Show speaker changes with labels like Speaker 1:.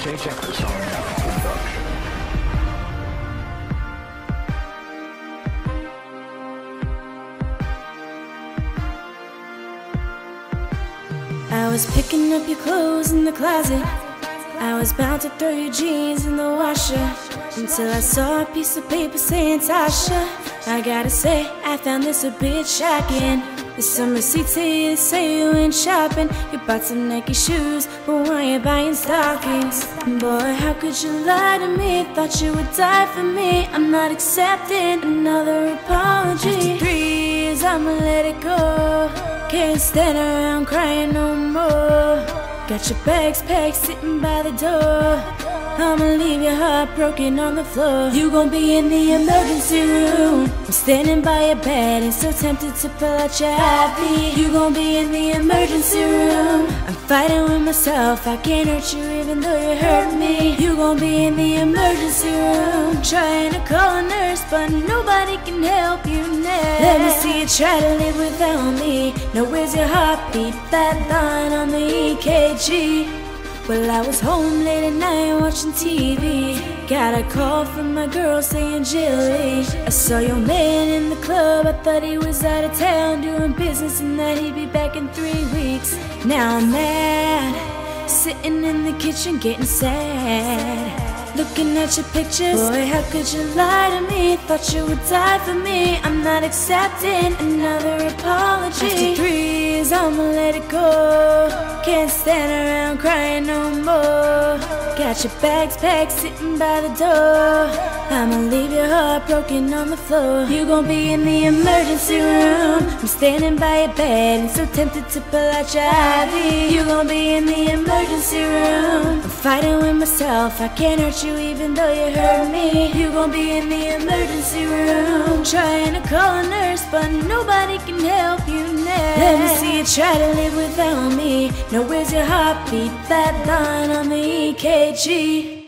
Speaker 1: Check this song out. Production.
Speaker 2: I was picking up your clothes in the closet. I was about to throw your jeans in the washer until I saw a piece of paper saying Tasha. I gotta say, I found this a bit shocking. There's some receipts here that say you went shopping. You bought some Nike shoes, but why you buying stockings? Boy, how could you lie to me? Thought you would die for me. I'm not accepting another apology. After 3 years, I'ma let it go. Can't stand around crying no more. Got your bags packed, sitting by the door. I'ma leave your heart broken on the floor. You gon' be in the emergency room. I'm standing by your bed and so tempted to pull out your IV. You gon' be in the emergency room. I'm fighting with myself, I can't hurt you even though you hurt me. You gon' be in the emergency room. Trying to call a nurse, but nobody can help you now. Let me see you try to live without me. Now where's your heartbeat? That line on the EKG. Well, I was home late at night watching TV. Got a call from my girl saying Jilly, I saw your man in the club. I thought he was out of town doing business and that he'd be back in 3 weeks. Now I'm mad, sitting in the kitchen getting sad, looking at your pictures. Boy, how could you lie to me? Thought you would die for me. I'm not accepting another apology. After 3 years, I'ma let it go. Can't stand around crying no more. Got your bags packed, sitting by the door. I'ma leave your heart broken on the floor. You gon' be in the emergency room. I'm standing by your bed and so tempted to pull out your IV. You gon' be in the emergency room. I'm fighting with myself, I can't hurt you even though you hurt me. You gon' be in the emergency room. Trying to call a nurse, but nobody can help you now. Let me see you try to live without me. Now where's your heartbeat? That line on the EKG.